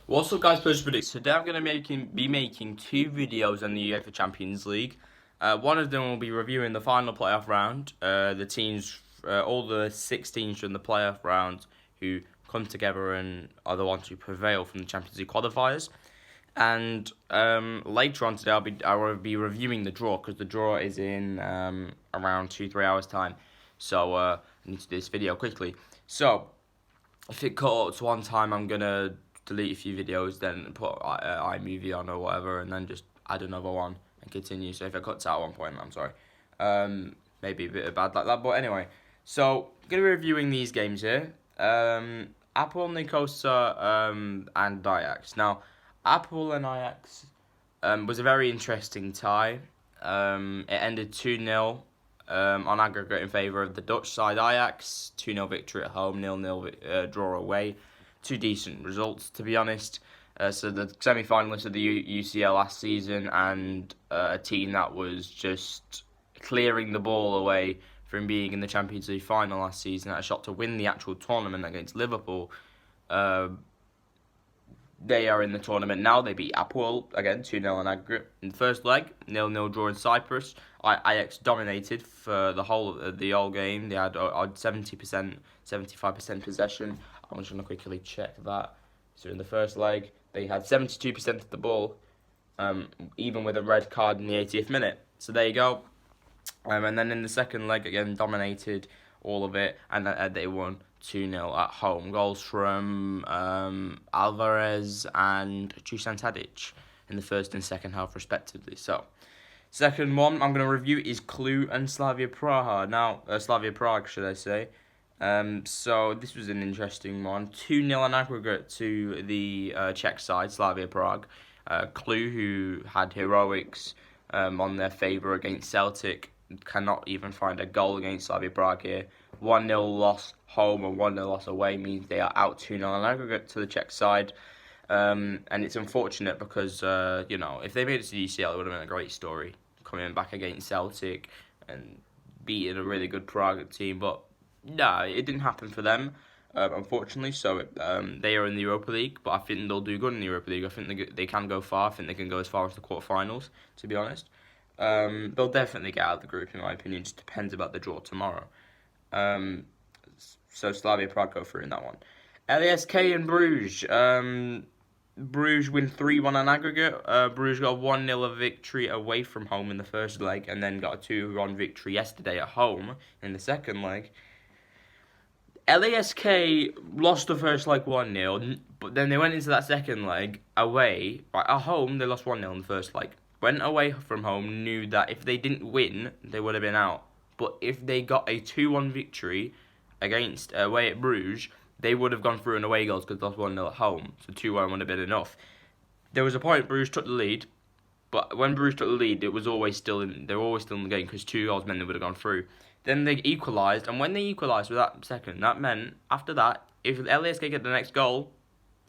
What's up, guys? First predict. Today I'm going to be making two videos on the UEFA Champions League. One of them will be reviewing the final playoff round. The teams, all the 6 teams from the playoff round who come together and are the ones who prevail from the Champions League qualifiers. And later on today, I will be reviewing the draw because the draw is in around 2-3 hours time. So I need to do this video quickly. So if it cuts one time, I'm gonna delete a few videos, then put iMovie on or whatever, and then just add another one and continue. So if it cuts out at one point, I'm sorry. Maybe a bit bad like that, but anyway. So I'm gonna be reviewing these games here. Apple, Nicosia, and Ajax. Now, Apple and Ajax was a very interesting tie. It ended 2-0 on aggregate in favour of the Dutch side. Ajax, 2-0 victory at home, 0-0 draw away. Two decent results, to be honest. So the semi-finalists of the UCL last season, and a team that was just clearing the ball away from being in the Champions League final last season, had a shot to win the actual tournament against Liverpool. They are in the tournament now. They beat Apple again, 2-0 on aggregate in the first leg, 0-0 draw in Cyprus. Ajax dominated for the whole game. They had 70%, 75% possession. I'm just going to quickly check that. So in the first leg, they had 72% of the ball, even with a red card in the 80th minute. So there you go. And then in the second leg, again, dominated all of it, and they won 2-0 at home. Goals from Alvarez and Dusan Tadic in the first and second half, respectively. So, second one I'm going to review is Cluj and Slavia Praha. Now, Slavia Prague, should I say. So this was an interesting one. 2-0 on aggregate to the Czech side, Slavia Prague. Cluj, who had heroics on their favour against Celtic, cannot even find a goal against Slavia Prague here. 1-0 loss home and 1-0 loss away means they are out 2-0 on aggregate to the Czech side. And it's unfortunate because, if they made it to the UCL, it would have been a great story. Coming back against Celtic and beating a really good Prague team. But, no, it didn't happen for them, unfortunately. So they are in the Europa League, but I think they'll do good in the Europa League. I think they can go far. I think they can go as far as the quarterfinals, to be honest. They'll definitely get out of the group, in my opinion. It just depends about the draw tomorrow. So Slavia Prague go through in that one. LASK and Bruges. Bruges win 3-1 on aggregate. Bruges got a 1-0 victory away from home in the first leg, and then got a 2-1 victory yesterday at home in the second leg. LASK lost the first leg 1-0, but then they went into that second leg away. Right, at home, they lost 1-0 in the first leg. Went away from home, knew that if they didn't win, they would have been out. But if they got a 2-1 victory against away at Bruges, they would have gone through in away goals because they lost 1-0 at home. So 2-1 would have been enough. There was a point Bruges took the lead, but when Bruges took the lead, they were always still in the game because 2 goals meant they would have gone through. Then they equalised, and when they equalised with that second, that meant after that, if LASK get the next goal,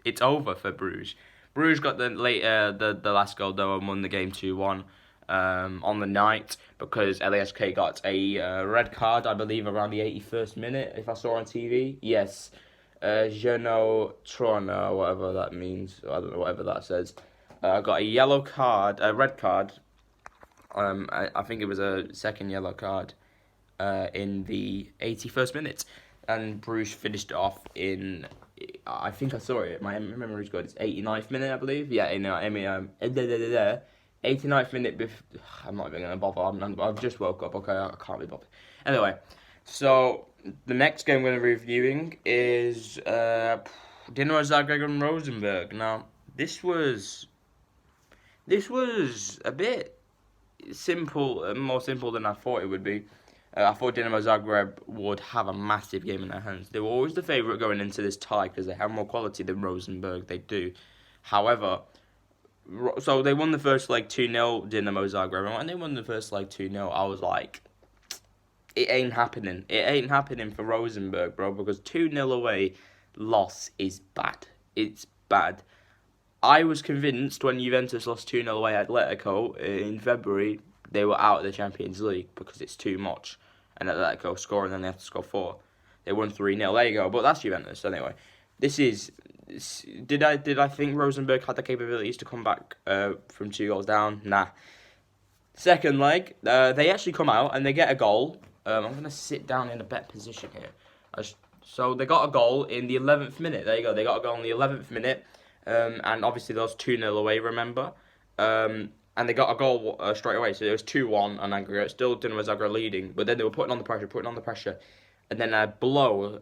it's over for Bruges. Bruges got the last goal though and won the game 2-1 on the night because LASK got a red card, I believe, around the 81st minute, if I saw on TV. Yes, Geno Trona, whatever that means. I don't know, whatever that says. Got a yellow card, a red card. I think it was a second yellow card in the 81st minute. And Bruges finished it off in, I think I saw it, my memory's good, it's 89th minute, I believe. Yeah, 89th minute, I'm not even going to bother, I've just woke up, okay, I can't be bothered. Anyway, so the next game we're reviewing is Dinamo Zagreb and Rosenborg. Now, this was a bit simple, more simple than I thought it would be. I thought Dinamo Zagreb would have a massive game in their hands. They were always the favourite going into this tie because they have more quality than Rosenborg. They do. However, so they won the first leg 2-0, Dinamo Zagreb. And when they won the first leg 2-0, I was like, it ain't happening. It ain't happening for Rosenborg, bro, because 2-0 away loss is bad. It's bad. I was convinced when Juventus lost 2-0 away at Atletico in February, they were out of the Champions League because it's too much. And Atletico score and then they have to score 4. They won 3-0. There you go. But that's Juventus anyway. This is Did I think Rosenberg had the capabilities to come back from 2 goals down? Nah. Second leg, they actually come out and they get a goal. I'm gonna sit down in a better position here. So they got a goal in the 11th minute. There you go. They got a goal in the 11th minute, and obviously they was 2-0 away. Remember, and they got a goal straight away. So it was 2-1 on aggregate. Still Dinamo Zagreb leading, but then they were putting on the pressure, and then a blow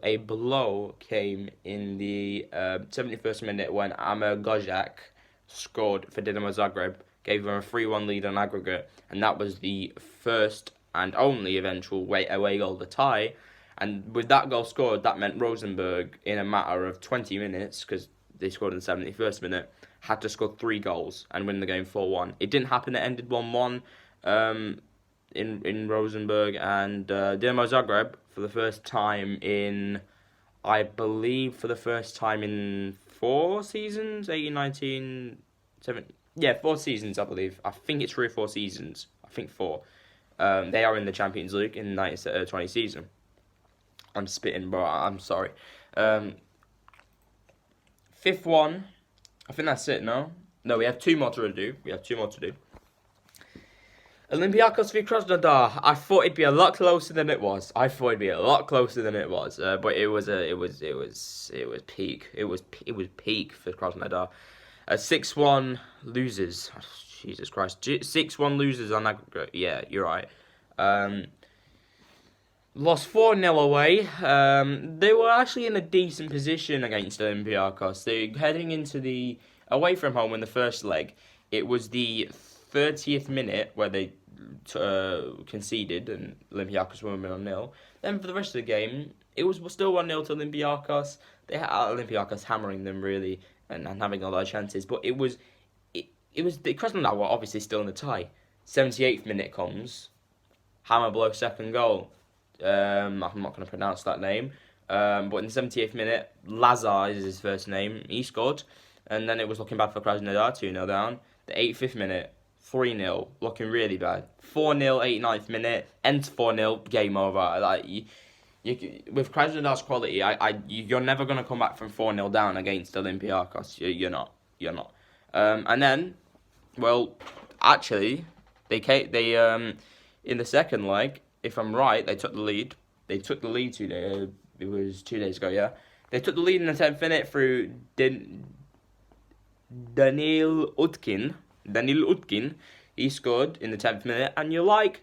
came in the 71st minute when Amir Gojak scored for Dinamo Zagreb, gave them a 3-1 lead on aggregate, and that was the first and only eventual away goal to tie. And with that goal scored, that meant Rosenberg, in a matter of 20 minutes, because they scored in the 71st minute, had to score 3 goals and win the game 4-1. It didn't happen. It ended 1-1 in Rosenberg, and Dinamo Zagreb, for the first time in, I believe, 4 seasons, 18, 19, 17, yeah, 4 seasons, I believe. I think it's 3 or 4 seasons. I think 4. They are in the Champions League in the 1920 season. I'm spitting, bro. I'm sorry. 5th one. I think that's it, no? No, we have 2 more to do. Olympiacos v Krasnodar. I thought it'd be a lot closer than it was. But it was peak. It was peak for Krasnodar. 6-1 losers. Oh, Jesus Christ. 6-1 losers on aggregate. Yeah, you're right. Lost 4-0 away. They were actually in a decent position against Olympiacos. They heading into the away from home in the first leg. It was the 30th minute where they conceded and Olympiacos won 1-0. Then for the rest of the game, it was still 1-0 to Olympiacos. They had Olympiacos hammering them really and having a lot of chances, but it was the Krasnodar were obviously still in the tie. 78th minute comes, hammer blow second goal. I'm not going to pronounce that name, but in the 78th minute, Lazar is his first name. He scored, and then it was looking bad for Krasnodar, 2-0 down. The 85th minute, 3-0, looking really bad. 4-0, 89th minute, ends 4-0, game over. Like you, with Krasnodar's quality, you're never going to come back from 4-0 down against Olympiacos. You're not. And then, well, actually, they in the second leg, if I'm right, they took the lead. It was 2 days ago, yeah. They took the lead in the 10th minute through Daniil Utkin. He scored in the 10th minute, and you're like,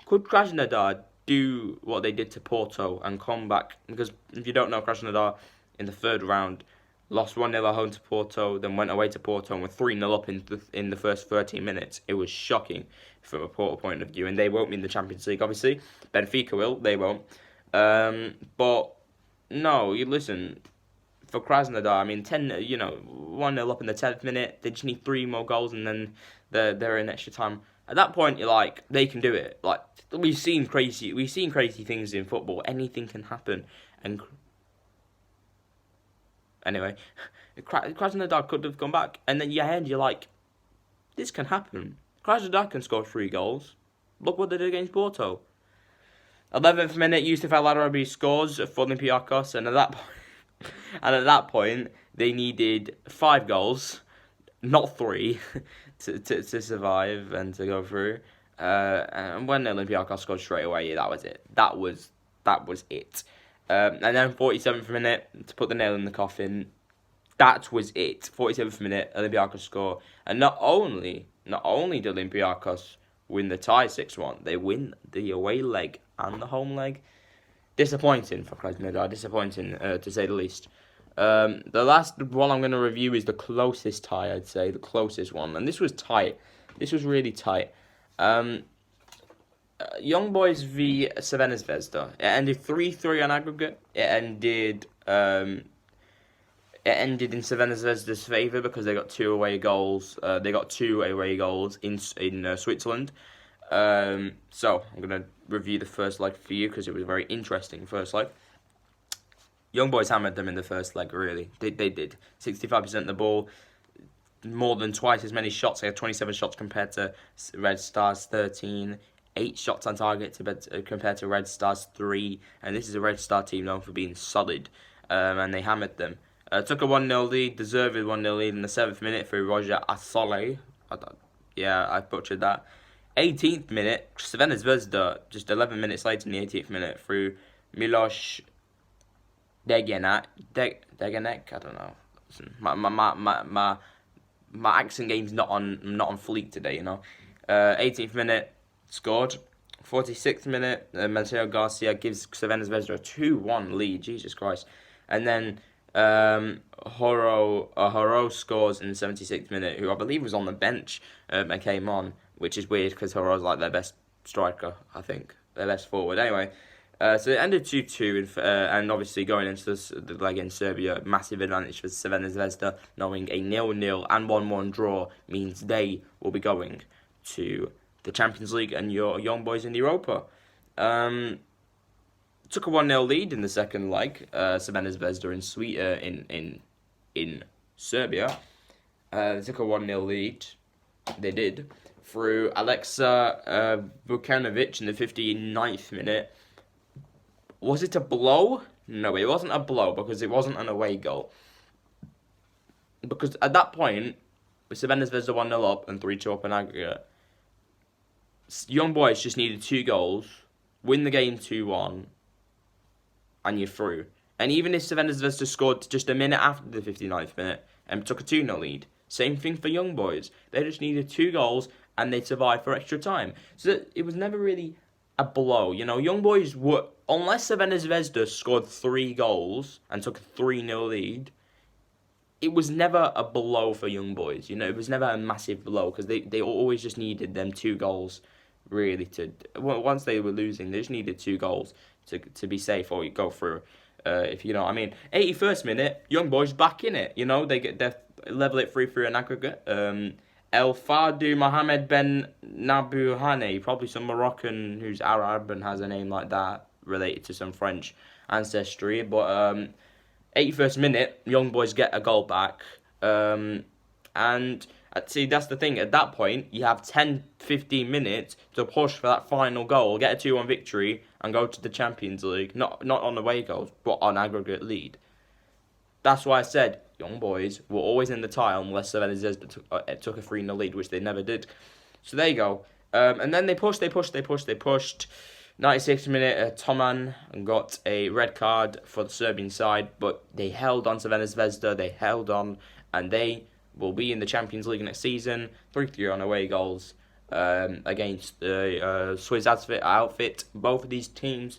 could Krasnodar do what they did to Porto and come back? Because if you don't know, Krasnodar in the third round lost 1-0 at home to Porto, then went away to Porto and were 3-0 up in the first 13 minutes. It was shocking from a Porto point of view, and they won't be in the Champions League, obviously. Benfica will, they won't. But no, you listen, for Krasnodar, I mean, 1-0 up in the 10th minute, they just need 3 more goals, and then they're in extra time. At that point, you're like, they can do it. Like, we've seen crazy things in football. Anything can happen, and anyway, Krasnodar could have gone back, and then you're like, this can happen. Krasnodar can score 3 goals. Look what they did against Porto. 11th minute, Yusuf El Arabi scores for Olympiacos, and at that point, they needed 5 goals, not 3, to survive and to go through. And when Olympiacos scored straight away, that was it. That was it. And then 47th minute, to put the nail in the coffin, that was it. 47th minute, Olympiacos score. And not only did Olympiacos win the tie 6-1, they win the away leg and the home leg. Disappointing for Krasnodar, to say the least. The last one I'm going to review is the closest tie, I'd say, the closest one. And this was tight. This was really tight. Young Boys v Crvena Zvezda. It ended 3-3 on aggregate. It ended in Crvena Zvezda's favour because they got 2 away goals. They got 2 away goals in Switzerland. So I'm gonna review the first leg for you because it was a very interesting first leg. Young Boys hammered them in the first leg. Really, they did 65% of the ball. More than twice as many shots. They had 27 shots compared to Red Stars 13. 8 shots on target compared to Red Stars 3. And this is a Red Star team known for being solid. And they hammered them. Took a 1-0 lead, deserved 1-0 lead in the 7th minute through Roger Asole. Yeah, I butchered that. 18th minute, Crvena Zvezda, just 11 minutes later in the 18th minute, through Miloš Degenek. I don't know. Listen, my accent game's not on fleek today, you know. 18th minute, scored. 46th minute, Mateo Garcia gives Crvena Zvezda a 2-1 lead. Jesus Christ. And then Horo scores in the 76th minute, who I believe was on the bench and came on, which is weird because Horo's like their best striker, I think. Their best forward. Anyway, so it ended 2-2, and obviously going into the leg in Serbia, massive advantage for Crvena Zvezda, knowing a 0-0 and 1-1 draw means they will be going to the Champions League and your young boys in the Europa. Took a 1-0 lead in the second leg. Crvena Zvezda in Serbia. They took a 1-0 lead. They did through Alexa Vukanovic in the 59th minute. Was it a blow? No, it wasn't a blow because it wasn't an away goal. Because at that point, with Crvena Zvezda 1-0 up and 3-2 up in aggregate, young boys just needed 2 goals, win the game 2-1, and you're through. And even if Crvena Zvezda scored just a minute after the 59th minute and took a 2-0 lead, same thing for young boys. They just needed 2 goals and they survived for extra time. So it was never really a blow. You know, young boys were, unless Crvena Zvezda scored 3 goals and took a 3-0 lead, it was never a blow for young boys. You know, it was never a massive blow because they always just needed them 2 goals, really, to once they were losing, they just needed 2 goals to be safe or you go through. If you know what I mean. 81st minute, young boys back in it. You know, they level it 3-3 in aggregate. El Fadou Mohamed Ben Nabouhane, probably some Moroccan who's Arab and has a name like that, related to some French ancestry. But 81st minute, young boys get a goal back. And see, that's the thing. At that point, you have 10-15 minutes to push for that final goal, get a 2-1 victory, and go to the Champions League. Not on away goals, but on aggregate lead. That's why I said young boys were always in the tie unless Crvena Zvezda took a 3-0 lead, which they never did. So there you go. And then they pushed. 96th minute, Toman got a red card for the Serbian side, but they held on to Crvena Zvezda. They held on, and they will be in the Champions League next season. 3-3 on away goals against the Swiss outfit. Both of these teams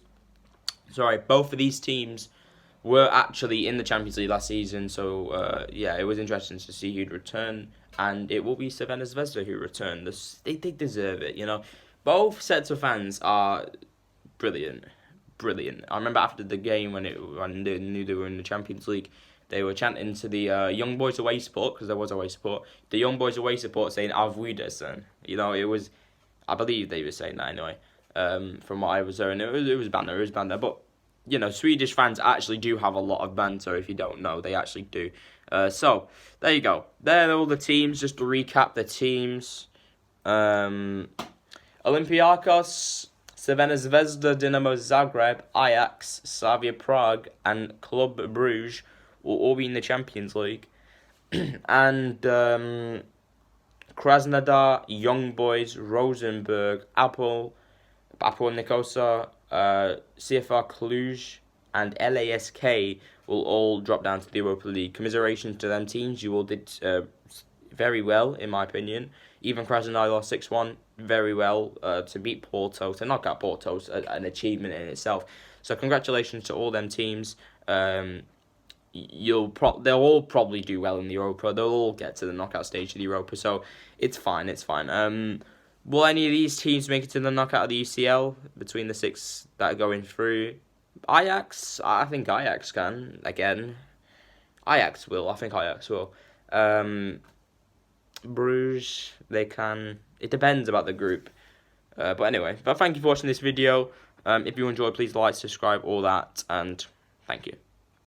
were actually in the Champions League last season. So yeah, it was interesting to see who'd return, and it will be Crvena Zvezda who return. They deserve it, you know. Both sets of fans are brilliant. I remember after the game when they knew they were in the Champions League, they were chanting to the young boys away support, because there was away support. The young boys away support saying "Auf Wiedersehen." You know, it was, I believe they were saying that anyway. From what I was hearing, it was banter. But you know, Swedish fans actually do have a lot of banter. If you don't know, they actually do. So there you go. There are all the teams. Just to recap the teams: Olympiacos, Crvena Zvezda, Dinamo Zagreb, Ajax, Slavia Prague, and Club Brugge will all be in the Champions League. And Krasnodar, Young Boys, Rosenborg, Apple Nicosia, CFR Cluj, and LASK will all drop down to the Europa League. Commiserations to them teams. You all did very well, in my opinion. Even Krasnodar lost 6-1 very well to beat Porto, to knock out Porto, an achievement in itself. So congratulations to all them teams. They'll all probably do well in the Europa. They'll all get to the knockout stage of the Europa, so it's fine. Will any of these teams make it to the knockout of the UCL between the 6 that are going through? Ajax, I think Ajax can again. Ajax will. I think Ajax will. Bruges, they can. It depends about the group. But anyway, thank you for watching this video. If you enjoyed, please like, subscribe, all that, and thank you.